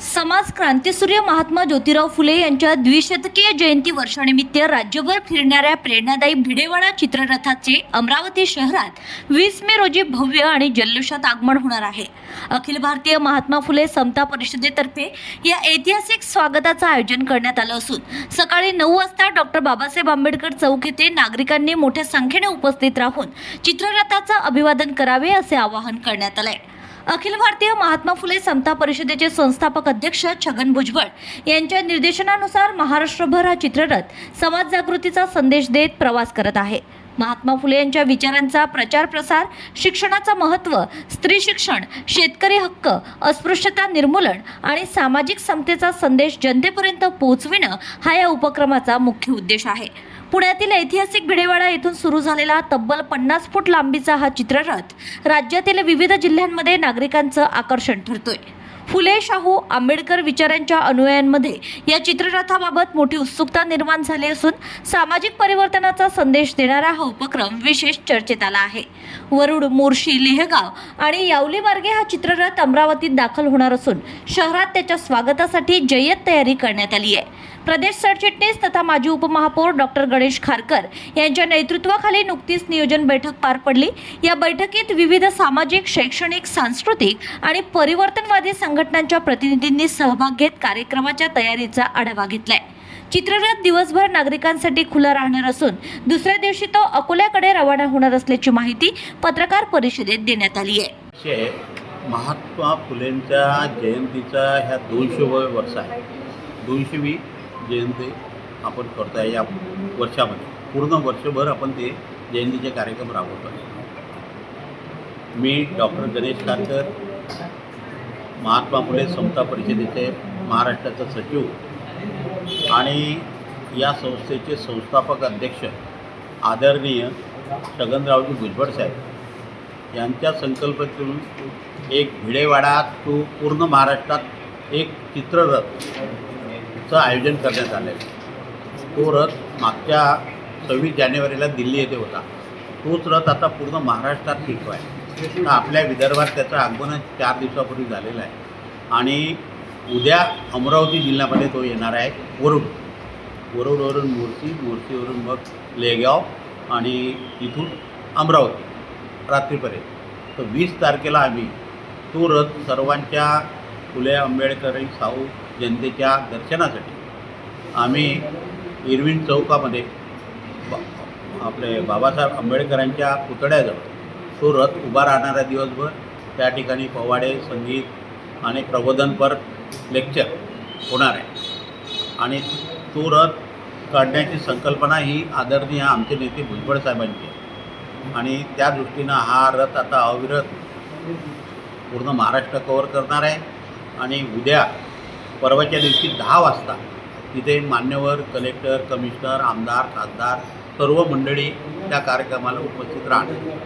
समाज क्रांतीसूर्य महात्मा ज्योतिराव फुले यांच्या द्विशतकीय जयंती वर्षानिमित्त राज्यभर फिरणाऱ्या प्रेरणादायी भिडेवाडा चित्ररथाचे अमरावती शहरात 20 मे रोजी भव्य आणि जल्लोषात आगमन होणार आहे। अखिल भारतीय महात्मा फुले समता परिषदेतर्फे या ऐतिहासिक स्वागताचं आयोजन करण्यात आलं असून सकाळी 9 वाजता डॉक्टर बाबासाहेब आंबेडकर चौक येथे नागरिकांनी मोठ्या संख्येने उपस्थित राहून चित्ररथाचं अभिवादन करावे असे आवाहन करण्यात आले। अखिल भारतीय महात्मा फुले समता परिषदेचे संस्थापक अध्यक्ष छगन भुजबळ यांच्या निर्देशनानुसार महाराष्ट्रभर हा चित्ररथ समाज जागृतीचा संदेश देत प्रवास करत आहे। महात्मा फुले यांच्या विचारांचा प्रचार प्रसार, शिक्षणाचा महत्त्व, स्त्री शिक्षण, शेतकरी हक्क, अस्पृश्यता निर्मूलन आणि सामाजिक समतेचा संदेश जनतेपर्यंत पोहोचविणं हा या उपक्रमाचा मुख्य उद्देश आहे। पुण्यातील ऐतिहासिक भिडेवाडा येथून सुरू झालेला तब्बल 50 फूट लांबीचा हा चित्ररथ राज्यातील विविध जिल्ह्यांमध्ये नागरिकांचं आकर्षण ठरतोय। फुले, शाहू, आंबेडकर विचारांच्या अनुयायांमध्ये या चित्ररथाबाबत मोठी उत्सुकता निर्माण झाली असून सामाजिक परिवर्तनाचा संदेश देणारा हा उपक्रम विशेष चर्चेत आला आहे। वरुड, मोर्शी, लेहगाव आणि यावली मार्गे हा चित्ररथ अमरावतीत दाखल होणार असून शहरात त्याच्या स्वागतासाठी जय्यत तयारी करण्यात आली आहे। प्रदेश सरचिटणीस तथा माजी उपमहापौर डॉक्टर गणेश खारकर यांच्या नेतृत्वाखाली नुकतीच नियोजन बैठक पार पडली। या बैठकीत विविध सामाजिक, शैक्षणिक, सांस्कृतिक आणि परिवर्तनवादी संघटनांच्या प्रतिनिधींनी सहभाग घेत कार्यक्रमाच्या तयारीचा आढावा घेतलाय। चित्ररथ दिवसभर नागरिकांसाठी खुला राहणार असून दुसऱ्या दिवशी तो अकोल्याकडे रवाना होणार असल्याची माहिती पत्रकार परिषदेत देण्यात आली आहे। महात्मा फुलेंच्या जयंतीचा ह्या 200वे वर्ष आहे। 200वी जयंती आपण करतो आहे या वर्षामध्ये। पूर्ण वर्षभर आपण ते जयंतीचे कार्यक्रम राबवतो आहे। मी डॉक्टर गणेश खारकर, महात्मा फुले समता परिषदेचे महाराष्ट्राचा सचिव आणि या संस्थेचे संस्थापक अध्यक्ष आदरणीय छगनरावजी भुजबळ साहेब यांच्या संकल्पनेतून एक भिडेवाडा तो पूर्ण महाराष्ट्रात एक चित्ररथचं आयोजन करण्यात आले। तो रथ मागच्या 26 जानेवारीला दिल्ली येथे होता। तोच रथ आता पूर्ण महाराष्ट्रात फिरतो आहे। तर आपल्या विदर्भात त्याचं आगमन 4 दिवसापूर्वी झालेलं आहे आणि उद्या अमरावती जिल्ह्यामध्ये तो येणार आहे। वरुडवरून मोर्शी, मोर्शीवरून मग लेगाव आणि इथून अमरावती रात्रीपर्यंत। तर 20 तारखेला आम्ही तो रथ सर्वांच्या फुले, आंबेडकरी, शाहू जनतेच्या दर्शनासाठी आम्ही इरविन चौकामध्ये आपले बाबासाहेब आंबेडकरांच्या पुतळ्याजवळ तो रथ उभा राहणारा दिवसभर। त्या ठिकाणी पोवाडे, संगीत आणि प्रबोधनपर लेक्चर होणार आहे आणि तो रथ काढण्याची संकल्पना ही आदरणीय आमचे नेते भुजबळ साहेबांची आहे आणि त्या दृष्टीनं हा रथ आता अविरत पूर्ण महाराष्ट्र कव्हर करणार आहे आणि उद्या परवाच्या दिवशी 10 वाजता तिथे मान्यवर, कलेक्टर, कमिशनर, आमदार, खासदार सर्व मंडळी त्या कार्यक्रमाला उपस्थित राहणार।